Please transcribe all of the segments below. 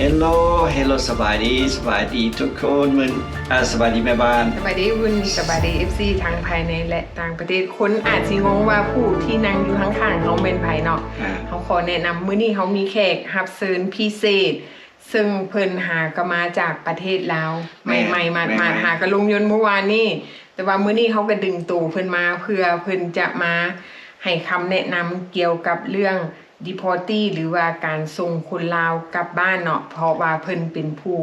Hello สบายดีทุกคนมึงสบายดีแม่บ้านสบายดีวุ่นสบายดี FC ทั้งภายในและต่างประเทศคนอาจสิงงว่าผู้ที่นั่งอยู่ข้างๆเขาเป็นไผเนาะเขาขอแนะนำมื้อนี้เขามีแขกรับเชิญพิเศษซึ่งเพิ่นหาก็มาจากประเทศลาวใหม่ๆมาหากระลงยนต์เมื่อวานนี้แต่ว่ามื้อนี้เขาก็ดึงตู่เพิ่นมาเพื่อเพิ่นจะมาให้คำแนะนำเกี่ยวกับเรื่องdeportee หรือว่าการส่งคนลาวกลับบ้านเนาะเพราะว่าเพิ่นเป็นผู้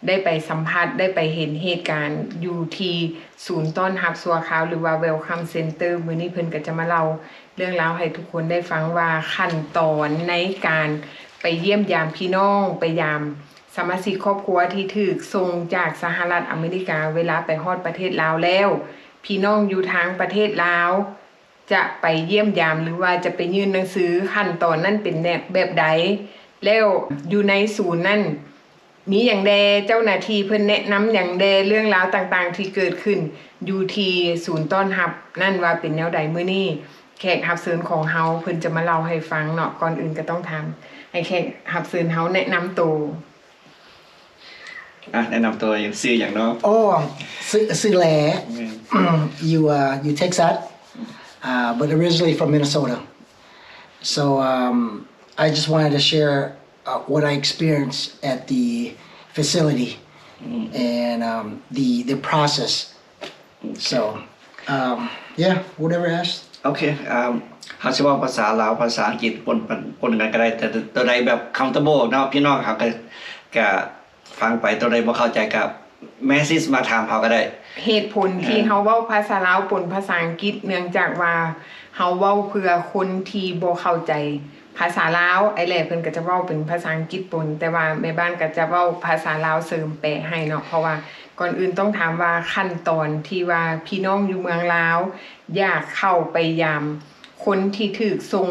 ได้ไปสัมผัสได้ไปเห็นเหตุการณ์อยู่ที่ศูนย์ต้อนรับสัวขาวหรือว่า Welcome Center มื้อนี้เพิ่นก็จะมาเล่าเรื่องราวให้ทุกคนได้ฟังว่าขั้นตอนในการไปเยี่ยมยามพี่น้องไปยามสมาชิกครอบครัวที่ถูกส่งจากสหรัฐอเมริกาเวลาไปฮอดประเทศลาวแล้วพี่น้องอยู่ทางประเทศลาวจะไปเยี่ยมยามหรือว่าจะไปยื่นหนังสือขั้นตอนนั้นเป็นแบบใดแล้วอยู่ในศูนย์นั้นมีอย่างใดเจ้าหน้าที่เพิ่นแนะนำอย่างใดเรื่องราวต่างๆที่เกิดขึ้นอยู่ที่ศูนย์ต้อนรับนั่นว่าเป็นแนวใดมื้อนี้แขกรับเชิญของเฮาเพิ่นจะมาเล่าให้ฟังเนาะก่อนอื่นก็ต้องทำให้แขกรับเชิญเฮาแนะนำตัวแนะนำตัวอย่างชื่ออย่างเนาะชื่อแหล you Texas but originally from Minnesota. So I just wanted to share what I experienced at the facility and the process. So yeah, whatever else. โอเคเขาจะว่าภาษาลาวภาษาอังกฤษปนกันก็ได้แต่ตัวใดแบบ comfortable เนาะพี่น้องเขาก็ฟังไปตัวใดบ่เข้าใจกับแมสซิสมาถามเขาก็ได้เหตุผลที่เฮาเว้าภาษาลาวปนภาษาอังกฤษเนื่องจากว่าเฮาเว้าเพื่อคนที่บ่เข้าใจภาษาลาวไอ้แหละเพิ่นก็จะเว้าเป็นภาษาอังกฤษปนแต่ว่าแม่บ้านก็จะเว้าภาษาลาวเสริมแปลให้เนาะเพราะว่าก่อนอื่นต้องถามว่าขั้นตอนที่ว่าพี่น้องอยู่เมืองลาวอยากเข้าไปยามคนที่ถูกส่ง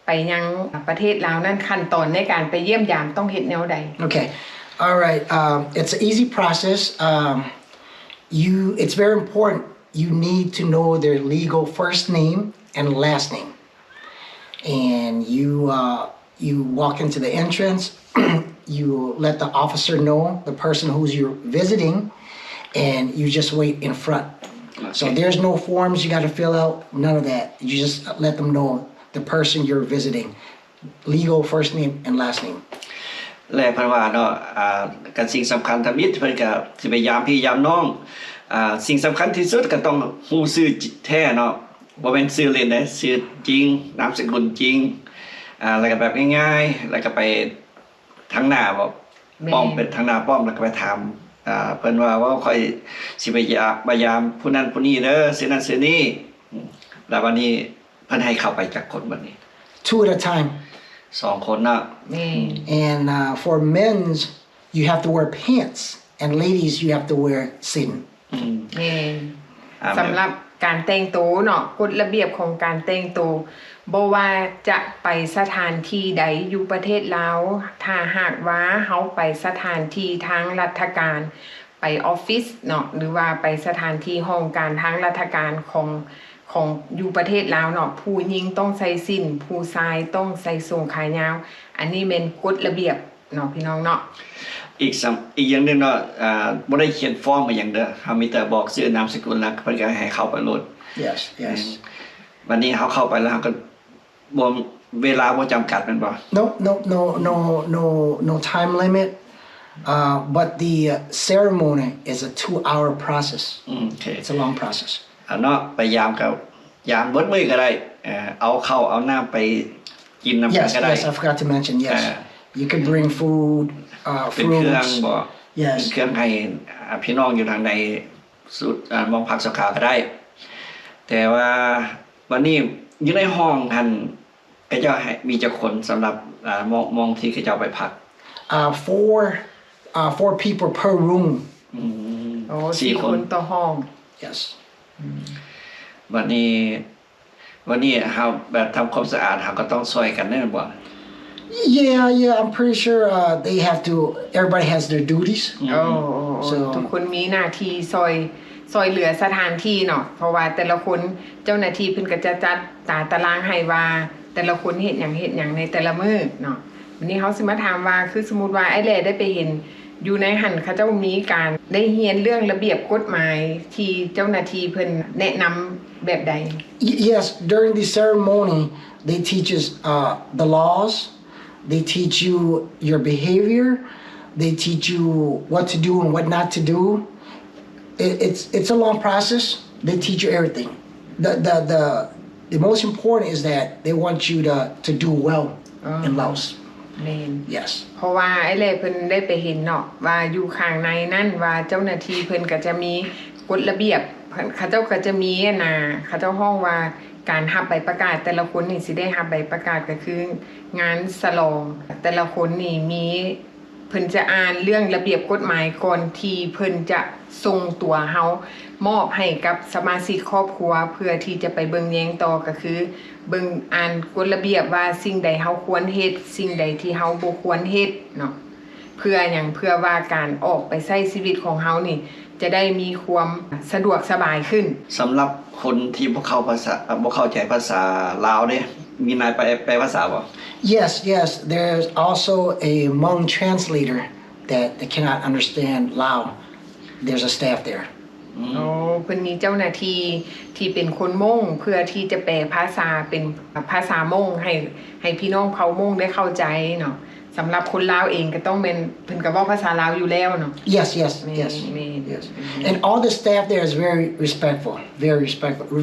ไปยังประเทศลาวนั่นขั้นตอนในการไปเยี่ยมยามต้องเฮ็ดแนวใด Okay. All right. It's an easy process. It's very important. You need to know their legal first name and last name. And you walk into the entrance. You let the officer know the person who's you're visiting, and you just wait in front. Okay. So there's no forms you got to fill out. None of that. You just let them know the person you're visiting, legal first name and last name.และเพิ่นว่าเนาะกันสิ่งสำคัญทำนิดเพิ่นก็สิไปยามพี่ยามน้องสิ่งสำคัญที่สุดก็ต้องฮู้ชื่อแท้เนาะบ่แม่นชื่อเล่นนะชื่อจริงนามสกุลจริงแล้วก็แบบง่ายๆแล้วก็ไปทางหน้าบ่ป้อมเป็นทางหน้าป้อมแล้วก็ไปถามเพิ่นว่าค่อยสิไปยามผู้นั้นผู้นี้เด้อชื่อนั้นชื่อนี้แล้ววันนี้เพิ่นให้เข้าไปจักคนบัดนี้ 2 at a time 2 คนนะAnd for men's, you have to wear pants, and ladies, you have to wear sin. สำหรับการแต่งตัวเนาะกฎระเบียบของการแต่งตัวบ่ว่าจะไปสถานที่ใดอยู่ประเทศลาวถ้าหากว่าเฮาไปสถานที่ทางราชการไปออฟฟิศเนาะหรือว่าไปสถานที่ห้องการทางราชการของอยู่ประเทศลาวเนาะผู้หญิงต้องใส่สิ้นผู้ชายต้องใส่ทรงขายาวอันนี้เป็นกฎระเบียบเนาะพี่น้องเนาะอีกอย่างนึงเนาะบ่ได้เขียนฟอร์มมาอย่างเด้อเฮามีแต่บอกชื่อนามสกุลแล้วเพิ่นก็ให้เข้าไปโหลด Yes. วันนี้เฮาเข้าไปแล้วเฮาก็บ่เวลาบ่จำกัดแม่นบ่ No time limit. But the ceremony is a 2-hour process. Okay. It's a long process. เนาะไปยามกับยามเบิดมื้อก็ได้เอาข้าวเอาน้ำไปกินน้ำกันก็ได้ Yes, I forgot to mention. Yes. You can bring food, เป็นเครื่อง fruits. บ่ Yes. เป็นเครื่องให้พี่น้องอยู่ทางในสุดมองพักสขาก็ได้แต่ว่าวันนี้อยู่ในห้องท่านก็จะให้มีเจ้าคนสำหรับมองที่เขาจะไปพักfour people per room. 4 คนต่อห้อง Yes. วันนี้เฮาแบบทำความสะอาดเฮาก็ต้องช่วยกันแน่บ่ Yeah, I'm pretty sure everybody has their duties. ทุกคนมีหน้าที่ซอยเหลือสถานที่เนาะเพราะว่าแต่ละคนเจ้าหน้าที่เพิ่นก็จะจัดตารางให้ว่าแต่ละคนเฮ็ดหยังในแต่ละมื้อเนาะ วันนี้เขาสิมาถามว่าคือสมมุติว่าไอ้แหล่ได้ไปเห็นอยู่ในหันเขาเจ้ามีการได้เรียนเรื่องระเบียบกฎหมายที่เจ้าหน้าที่เพิ่นแนะนำแบบใด Yes, during the ceremony, they teach us the laws. They teach you your behavior. They teach you what to do and what not to do. It's a long process. They teach you everything. The most important is that they want you to do well in Laos. แม่น Yes. เพราะว่าไอ้แหล่เพิ่นได้ไปเห็นเนาะว่าอยู่ข้างในนั่นว่าเจ้าหน้าที่เพิ่นก็จะมีกฎระเบียบเขาเจ้าก็จะมีเขาเจ้าห้องว่าการรับใบประกาศแต่ละคนนี่สิได้รับใบประกาศก็คืองานสลองแต่ละคนนี่มีเพิ่นจะอ่านเรื่องระเบียบกฎหมายก่อนที่เพิ่นจะส่งตัวเฮามอบให้กับสมาชิกครอบครัวเพื่อที่จะไปเบิ่งแยงต่อก็คือเบิ่งอ่านกฎระเบียบว่าสิ่งใดเฮาควรเฮ็ดสิ่งใดที่เฮาบ่ควรเฮ็ดเนาะเพื่อหยังเพื่อว่าการออกไปใช้ชีวิตของเฮานี่จะได้มีความสะดวกสบายขึ้น สำหรับคนที่บ่เข้าใจภาษาลาวเนี่ยมีนายแปลภาษาบ่ Yes, yes. There's also a Hmong translator that cannot understand Lao. There's a staff there. โอ้เพิ่นมีเจ้าหน้าที่ที่เป็นคนม่งเพื่อที่จะแปลภาษาเป็นภาษาม่งให้พี่น้องเผ่าม่งได้เข้าใจเนาะสำหรับคนลาวเองก็ต้องเป็นเพิ่นก็เว้าภาษาลาวอยู่แล้วเนาะ Yes, yes, Man, yes, man. yes. And all the staff there is very respectful,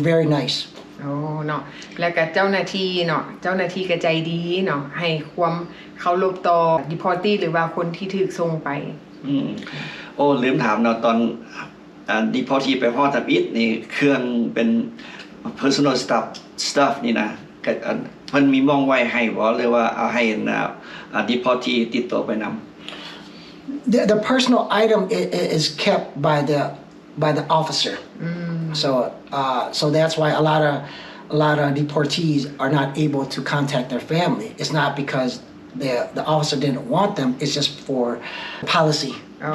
very nice. โอ้เนาะแล้วก็เจ้าหน้าที่เนาะเจ้าหน้าที่ก็ใจดีเนาะให้ความเคารพต่อ deportee หรือว่าคนที่ถูกส่งไป โอ้ลืมถามเนาะตอนดีพอทีไปฮอดทับอิฐนี่เครื่องเป็น personal stuff นี่นะก็มันมีมองไว้ให้บ่หรือว่าเอาให้ดีพอทีติดตัวไปนำ The personal item is kept by the officer. So that's why a lot of deportees are not able to contact their family. It's not because the officer didn't want them. It's just for policy. โอ้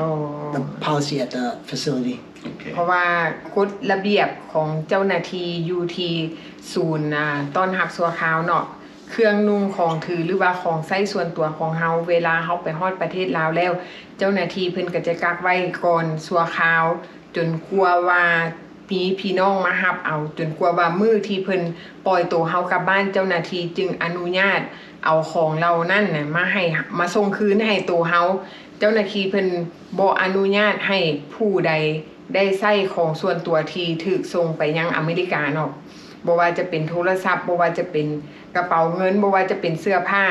The policy at the facility. เพราะว่ากฎระเบียบของเจ้าหน้าที่อยู่ที่ศูนย์ต้อนรับสัวขาวเนาะเครื่องนุ่งของถือหรือว่าของใช้ส่วนตัวของเฮาเวลาเฮาไปฮอดประเทศลาวแล้ว เจ้าหน้าที่เพิ่นก็จะกักไว้ก่อนสัวขาวจนกลัวว่ามีพี่น้องมารับเอาจนกลัวว่ามื้อที่เพิ่นปล่อยตัวเฮากลับบ้านเจ้าหน้าที่จึงอนุญาตเอาของเรานั่นน่ะมาส่งคืนให้ตัวเฮาเจ้าหน้าที่เพิ่นบ่อนุญาตให้ผู้ใดได้ใช้ของส่วนตัวที่ถูกส่งไปยังอเมริกาเนาะบ่ว่าจะเป็นโทรศัพท์บ่ว่าจะเป็นกระเป๋าเงินบ่ว่าจะเป็นเสื้อผ้า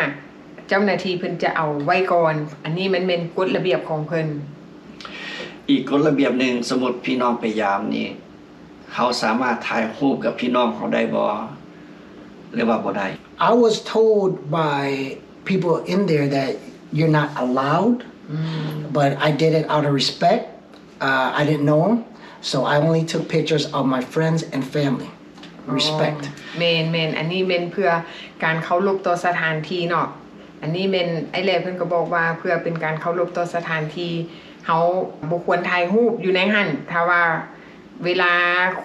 เจ้าหน้าที่เพิ่นจะเอาไว้ก่อนอันนี้มันเป็นกฎระเบียบของเพิ่น อีกกฎระเบียบหนึ่งสมมุติพี่น้องไปยามนี่เขาสามารถถ่ายรูปกับพี่น้องเขาได้บ่หรือว่าบ่ได้ I was told by people in there that you're not allowed, but I did it out of respect. I didn't know them, so I only took pictures of my friends and family. Respect. เมนอันนี้เมนเพื่อการเคารพต่อสถานที่เนาะอันนี้เมนไอ้แหล่เพิ่นก็บอกว่าเพื่อเป็นการเคารพต่อสถานที่เฮาบ่ควรถ่ายรูปอยู่ในหันถ้าว่าเวลา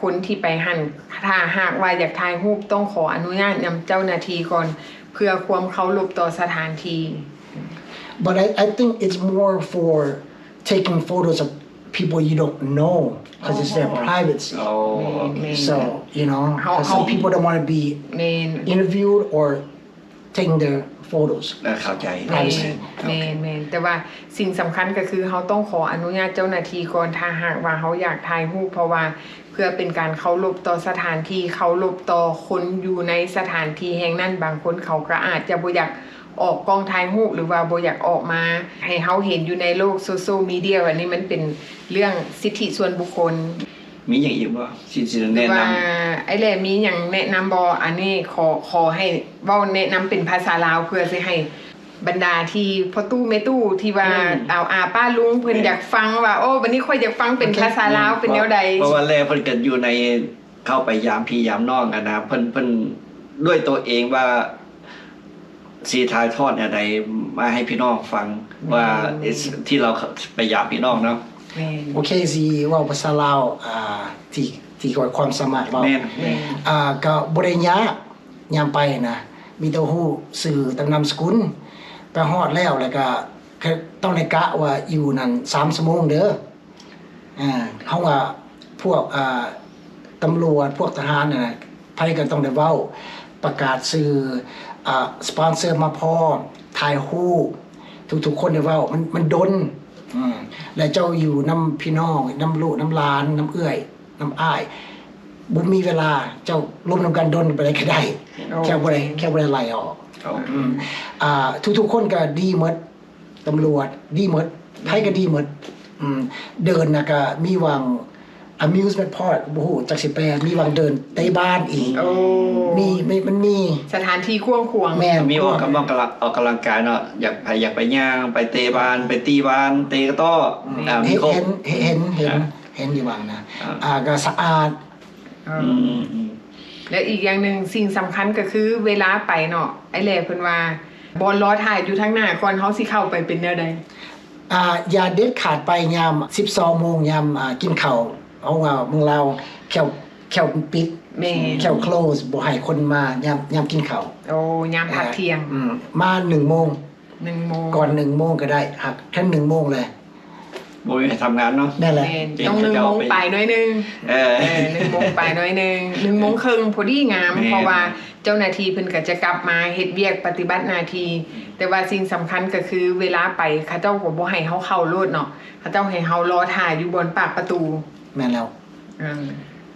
คนที่ไปหันถ้าหากว่าอยากถ่ายรูปต้องขออนุญาตนำเจ้าหน้าที่ก่อนเพื่อความเคารพต่อสถานที่ But I think it's more for taking photos of people you don't know because it's their privacy. โอ้ So, you know, 'cause some people don't want to be เมน interviewed or taking their photos. เข้าใจ เมนแต่ว่าสิ่งสำคัญก็คือเขาต้องขออนุญาตเจ้าหน้าที่ก่อนถ้าหากว่าเขาอยากถ่ายรูปเพราะว่าเพื่อเป็นการเคารพต่อสถานที่เคารพต่อคนอยู่ในสถานที่แห่งนั้นบางคนเขาก็อาจจะบ่อยากออกกล้องถ่ายรูปหรือว่าบ่อยากออกมาให้เขาเห็นอยู่ในโลกโซเชียลมีเดียอันนี้มันเป็นเรื่องสิทธิส่วนบุคคล มีอย่างอีกบ่สิแนะ ว่าน ำ ไอ้แหล่มีอย่างแนะนำบ่อันนี้ขอให้เว้าแนะนำเป็นภาษาลาวเพื่อสิให้บรรดาที่พ่อตู้แม่ตู้ที่ว่าเอาอาป้าลุงเพิ่นอยากฟังว่าโอ้วันนี้ค่อยอยากฟังเป็นภาษาลาวเป็นแนวใด เพราะว่าแลเพิ่นก็อยู่ในเข้าไปยามพี่ยามน้องกันนะเพิ่นด้วยตัวเองว่าสีถ่ายทอดอะไรมาให้พี่น้องฟังว่าที่เราไปยามพี่น้องเนาะ แม่น โอเคสิเว่าภาษาลาวที่ความสามารถเว่า แม่น ก็บ่ได้ยากยามไปนะมีแต่ฮู้ชื่อตั้งนามสกุล ไปฮอดแล้วก็ต้องได้กะว่าอยู่นั่น3 ชั่วโมงเด้อเฮาว่าพวกตำรวจพวกทหารน่ะไผก็ต้องได้เว้าประกาศชื่อสปอนเซอร์มาพร้อมถ่ายรูปทุกๆคนได้เว้ามันดนและเจ้าอยู่นำพี่น้องนำลูกนำหลานนำเอื้อยนำอ้ายบ่มีเวลาเจ้าร่วมนำกันดนไปได้ก็ได้แค่บ่ได้ไล่ออกทุกๆคนก็ดีหมดตำรวจดีหมดไผก็ดีหมดเดินน่ะก็มีวาง amusement park บ่ฮู้จักสิแปลมีวางเดินเตะบ้านอีกมันมีสถานที่กว้างขวางแม่นมีออกกำลังกายเนาะอยากไปย่างไปเตะบานไปตีบานเตะกระต้อมีครบเห็นอยู่วางนะก็สะอาดและอีกอย่างหนึ่งสิ่งสำคัญก็คือเวลาไปเนาะไอ้แหล่เพิ่นว่าบอลล้อถ่ายอยู่ทางหน้าก่อนเฮาสิเข้าไปเป็นแนวใดอย่าเด็ดขาดไปยาม 12 โมงยามกินข้าวเอาว่าเมืองลาวแควปิดแคว close บ่ให้คนมายามกินข้าวโอ้ยามพักเที่ยงมา1 โมงก่อน 1 โมงก็ได้หักแค่1 โมงเลยบ่มีทำงานเนาะนั่นแหละต้อง1 โมงไปหน่อยนึง1 โมงไปหน่อยนึง1 โมงครึ่งพอดีงามเพราะว่าเจ้าหน้าที่เพิ่นก็จะกลับมาเฮ็ดเวียกปฏิบัติหน้าที่แต่ว่าสิ่งสำคัญก็คือเวลาไปเขาเจ้าก็บ่ให้เฮาเข้าโลดเนาะเขาเจ้าให้เฮารอถ่ายอยู่บนปากประตูแม่นแล้ว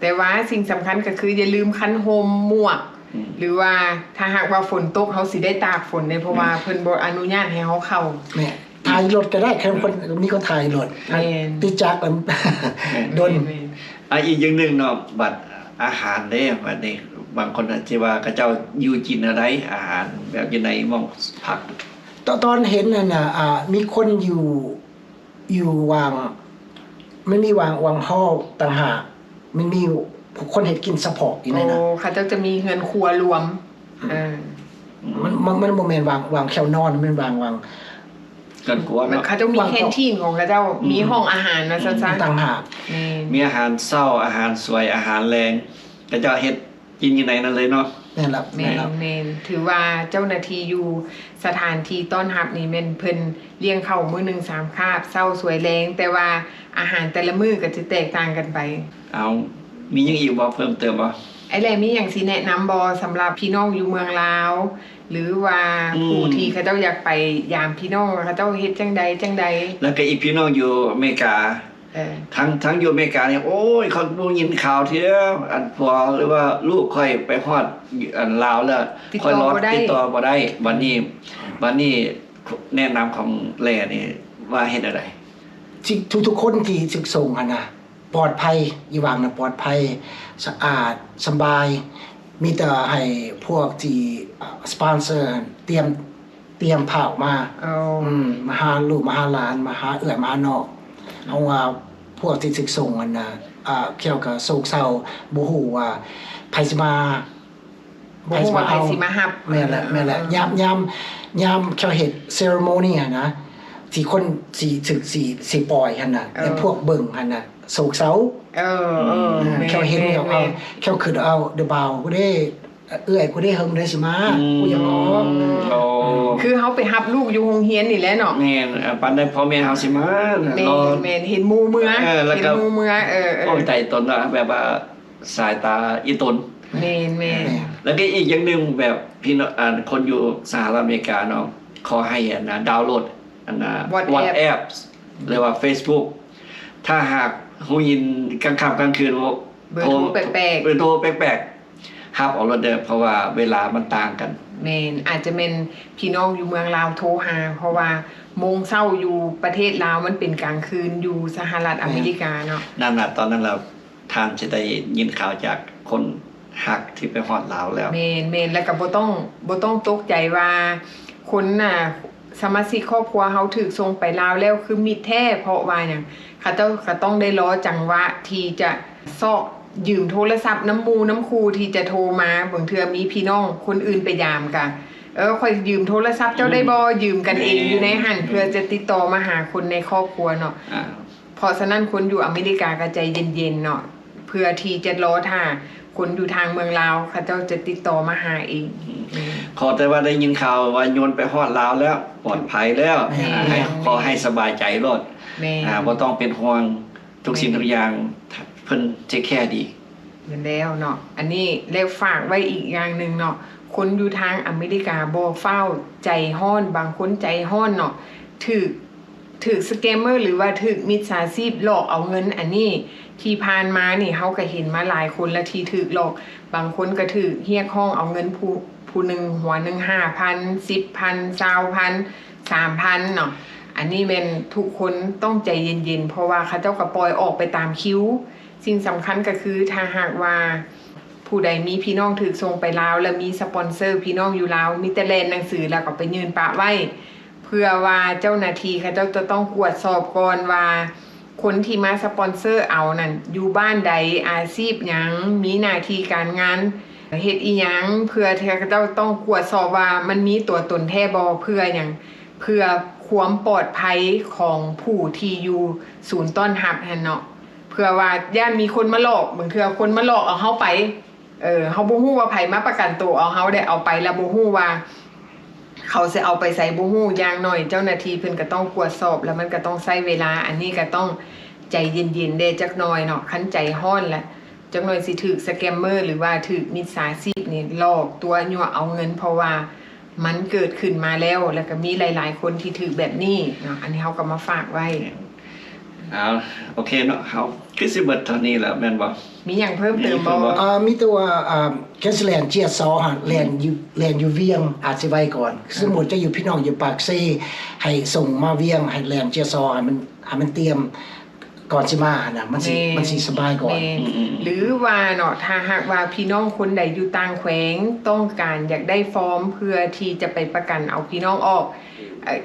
แต่ว่าสิ่งสำคัญก็คืออย่าลืมคันโฮมหมวกหรือว่าถ้าหากว่าฝนตกเฮาสิได้ตากฝนได้เพราะว่าเพิ่นบ่อนุญาตให้เฮาเข้าแม่ถ่ายรถก็ได้แค่คนมีคนถ่ายรถติดจักรดนอีกอย่างนึงเนาะบัตรอาหารเด้บัดนี้บางคนอาจจะว่าเขาเจ้าอยู่กินอะไรอาหารแบบอยู่ในหม้องผักตอนเห็นนั่นน่ะมีคนอยู่วางไม่มีวางฮอลต่างหากมันมีคนเฮ็ดกินซัพพอร์ตอยู่ในนั้นเขาจะมีเงินครัวรวมมันบ่แม่นวางแค่นอนมันวางกันกลัวเนาะเขาจะมีแคนทีนของเขาเจ้ามีห้องอาหารนะซั่นๆต่างหากมีอาหารเช้าอาหารสวยอาหารแรงเขาเจ้าเฮ็ดกินอยู่ในนั้นเลยเนาะแม่นล่ะแม่นถือว่าเจ้าหน้าที่อยู่สถานที่ต้อนรับนี่แม่นเพิ่นเลี้ยงข้าวมื้อนึง3คาบเช้าสวยแรงแต่ว่าอาหารแต่ละมื้อก็สิแตกต่างกันไปมีหยังอีกบ่เพิ่มเติมบ่ไอ้แลมีหยังสิแนะนำบ่สำหรับพี่น้องอยู่เมืองลาวหรือว่าผู้ที่เขาเจ้าอยากไปยามพี่น้องเขาเจ้าเฮ็ดจังใดแล้วก็อีกพี่น้องอยู่อเมริกาทั้งอยู่อเมริกาเนี่ยโอ้ยเขาดูยินข่าวเที่ยอันพอหรือว่าลูกค่อยไปฮอดอันลาวแล้วค่อยรอติดต่อบ่ได้วันนี้แนะนำของแลนี่ว่าเฮ็ดอะไรทุกคนที่ศึกส่งหั่นน่ะปลอดภัยอยู่วางน่ะปลอดภัยสะอาดสบายมีแต่ให้พวกที่สปอนเซอร์เตรียมผ้ามามาหาลูกมาหาหลานมาหาเอื้อยมาหานอกเอาว่าพวกที่ศึกส่งมันน่ะเกี่ยวกับโศกเศร้าบ่ฮู้ว่าไผสิมาฮับแม่นแหละยามเขาเฮ็ดเซเรโมนีนะที่คนสิปล่อยหั่นน่ะแต่พวกเบิ่งหั่นน่ะโศกเศร้าเขาเห็นเขาคือเอาเดบาวกูได้เอื้อยกูได้เฮิงได้สิมากูยังอ๋อคือเฮาไปรับลูกอยู่โรงเรียนนี่แหละเนาะแม่นปานใดพ่อแม่เฮาสิมาแม่นเห็นหมู่เมืองโอ้ยใจตนนะแบบว่าสายตาอีตนแม่นแล้วก็อีกอย่างนึงแบบพี่น้องคนอยู่สหรัฐอเมริกาเนาะขอให้ดาวน์โหลดWhatsApp หรือว่า Facebook ถ้าหากฮู้ยินกลางค่ำกลางคืนเบอร์โทรแปลกๆฮับเอารถเด้อเพราะว่าเวลามันต่างกันแม่นอาจจะเป็นพี่น้องอยู่เมืองลาวโทรหาเพราะว่าโมงเช้าอยู่ประเทศลาวมันเป็นกลางคืนอยู่สหรัฐอเมริกาเนาะนั่นน่ะตอนนั้นเราทานจะได้ยินข่าวจากคนฮักที่ไปฮอดลาวแล้วแม่นแล้วก็บ่ต้องตกใจว่าคนน่ะสมาชิกครอบครัวเฮาถูกส่งไปลาวแล้วคือมิตรแท้เพราะว่าหยังเขาเจ้าก็ต้องได้รอจังหวะที่จะซอกยืมโทรศัพท์น้ำมูน้ำคูที่จะโทรมาบางเทื่อมีพี่น้องคนอื่นไปยามกันค่อยยืมโทรศัพท์เจ้าได้บ่ยืมกันเองอยู่ในหั่นเพื่อจะติดต่อมาหาคนในครอบครัวเนาะเพราะฉะนั้นคนอยู่อเมริกาก็ใจเย็นๆเนาะเพื่อที่จะรอท่าค คนอยู่ทางเมืองลาวเขาเจ้าจะติดต่อมาหาเอง ขอแต่ว่าได้ยินข่าวว่าโยนไปฮอดลาวแล้วปลอดภัยแล้วให้ขอให้สบายใจโลด แม่ บ่ต้องเป็นห่วงทุกสิ่งทุกอย่างเพิ่นเทคแคร์ดี เหมือนแล้วเนาะอันนี้แล้วฝากไว้อีกอย่างหนึ่งเนาะคนอยู่ทางอเมริกาบ่เฝ้าใจห้อนบางคนใจห้อนเนาะถือสแกมเมอร์หรือว่าถือมิจฉาชีพหลอกเอาเงินอันนี้ที่ผ่านมานี่เฮาก็เห็นมาหลายคนแล้วที่ถือหลอกบางคนก็ถือเรียกห้องเอาเงินผู้หนึ่งหัวหนึ่ง 5,000 10,000 20,000 3,000เนาะอันนี้แม่นทุกคนต้องใจเย็นๆเพราะว่าเขาเจ้าก็ปล่อยออกไปตามคิวสิ่งสำคัญก็คือถ้าหากว่าผู้ใดมีพี่น้องถูกส่งไปลาวแล้วมีสปอนเซอร์พี่น้องอยู่ลาวมีแต่แลนหนังสือแล้วก็ไปยืนปะไว้เพื่อว่าเจ้าหน้าที่เขาเจ้าจะต้องตรวจสอบก่อนว่าคนที่มาสปอนเซอร์เอานั่นอยู่บ้านใดอาชีพหยังมีหน้าที่การงานเฮ็ดอีหยังเพื่อเขาเจ้าต้องตรวจสอบว่ามันมีตัวตนแท้บ่เพื่อหยังเพื่อความปลอดภัยของผู้ที่อยู่ศูนย์ต้อนรับหั่นเนาะเพื่อว่าย่านมีคนมาหลอกบางเทื่อคนมาหลอกเอาเฮาไปเฮาบ่ฮู้ว่าไผมาประกันตัวเอาเฮาได้เอาไปแล้วบ่ฮู้ว่าเขาสิเอาไปใส่บ่ฮู้อย่างน้อยเจ้าหน้าที่เพิ่นก็ต้องตรวจสอบแล้วมันก็ต้องใช้เวลาอันนี้ก็ต้องใจเย็นๆเด้จักหน่อยเนาะคันใจร้อนแล้วจักหน่อยสิถูกสแกมเมอร์หรือว่าถูกมิจฉาชีพนี่หลอกตัวยั่วเอาเงินเพราะว่ามันเกิดขึ้นมาแล้วก็มีหลายๆคนที่ถูกแบบนี้เนาะอันนี้เฮาก็มาฝากไว้ โอเคเนาะเฮาคือสิเบิดเท่านี้แหละแม่นบ่ มีอย่างเพิ่มเติมบ่ มีตัวแคสแลนเจียซอฮะแลนอยู่เวียงอาจสิไว้ก่อนสมมุติจะอยู่พี่น้องอยู่ปากซีให้ส่งมาเวียงให้แลนเจียซอให้มันเตรียมก่อนสิมาน่ะมันสิสบายก่อน หรือว่าเนาะถ้าหากว่าพี่น้องคนใดอยู่ต่างแขวงต้องการอยากได้ฟอร์มเพื่อที่จะไปประกันเอาพี่น้องออก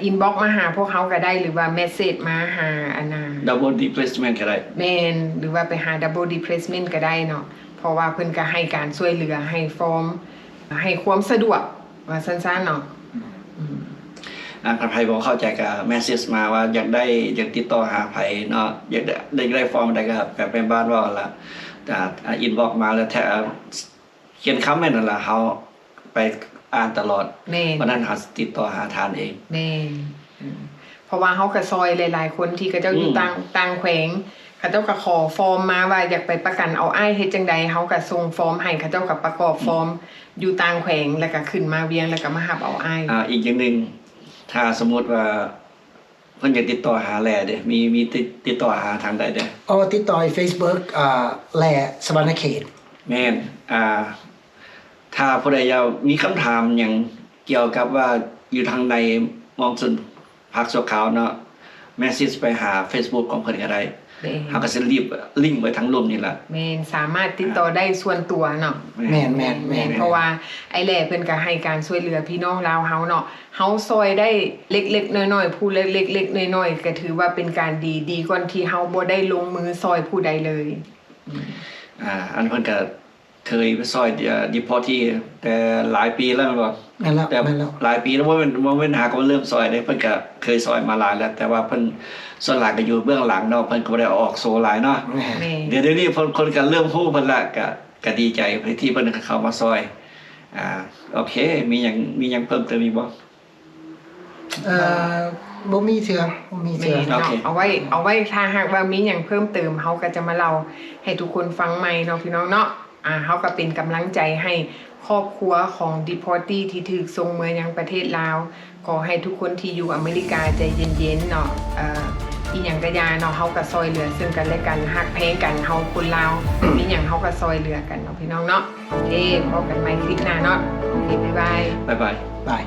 อินบ็อกมาหาพวกเขาก็ได้หรือว่าเมสเสจมาหาอันน่ะ double replacement ก็ได้ แม่นหรือว่าไปหา double replacement ก็ได้เนาะเพราะว่าเพิ่นก็ให้การช่วยเหลือให้ฟอร์มให้ความสะดวกว่าสั้นๆเนาะคันไผบ่เข้าใจก็เมสเสจมาว่าอยากติดต่อหาไผเนาะอยากได้ฟอร์มใดก็แบบเป็นบ้านว่าล่ะอินบ็อกมาแล้วแท้เขียนคำแม่นนั่นล่ะเฮาไปอ่านตลอดเพราะนั้นเฮาติดต่อหาทานเองแม่เพราะว่าเฮาก็ซอยหลายๆคนที่เขาเจ้าอยู่ต่างแขวงเขาเจ้าก็ขอฟอร์มมาว่าอยากไปประกันเอาอ้ายเฮ็ดจังใดเฮาก็ส่งฟอร์มให้เขาเจ้าก็ประกอบฟอร์มอยู่ต่างแขวงแล้วก็ขึ้นมาเวียงแล้วก็มารับเอาอ้ายอีกอย่างนึงถ้าสมมุติว่าเพิ่นอยากติดต่อหาแลเด้มีติดต่อหาทางใดเด้ติดต่อ Facebook แลสวรรณเขตแม่นถ้าผู้ใดอยากมีคำถามหยังเกี่ยวกับว่าอยู่ทางใดมองสุนพักชั่วคราวเนาะเมสเสจไปหา Facebook ของเพิ่นก็ได้เฮาก็สิรีบลิงก์ไว้ทั้งรูปนี่ล่ะแม่นสามารถติดต่อได้ส่วนตัวเนาะแม่นเพราะว่าไอ้แหล่เพิ่นก็ให้การช่วยเหลือพี่น้องลาวเฮาเนาะเฮาซอยได้เล็กๆน้อยๆผู้เล็กๆน้อยๆก็ถือว่าเป็นการดีกว่าที่เฮาบ่ได้ลงมือซอยผู้ใดเลยอันเพิ่นก็เคยไปซอยดีพอที่แต่หลายปีแล้วแม่นบ่แต่หลายปีแล้วว่ามันหาก็เริ่มซอยได้เพิ่นก็เคยซอยมาหลายแล้วแต่ว่าเพิ่นส่วนหลักก็อยู่เบื้องหลังเนาะเพิ่นก็บ่ได้ออกโซหลายเนาะเดี๋ยวนี้คนก็เริ่มฮู้เพิ่นละก็ดีใจที่เพิ่นเข้ามาซอยโอเคมีหยังเพิ่มเติมอีกบ่บ่มีเทื่อเอาไว้ถ้าหากว่ามีหยังเพิ่มเติมเฮาก็จะมาเล่าให้ทุกคนฟังใหม่เนาะพี่น้องเนาะเฮาก็เป็นกำลังใจให้ครอบครัวของ Deportee ที่ถูกส่งมายังประเทศลาวขอให้ทุกคนที่อยู่อเมริกาใจเย็นๆเนาะอีหยังก็อย่าเนาะเฮาก็ซอยเหลือซึ่งกันและกันฮักแพงกันเฮาคนลาวมีหยังเฮาก็ซอยเหลือกันเนาะพี่น้องเนาะโอเคพบกันใหม่คลิปหน้าเนาะโอเคบ๊ายบายบาย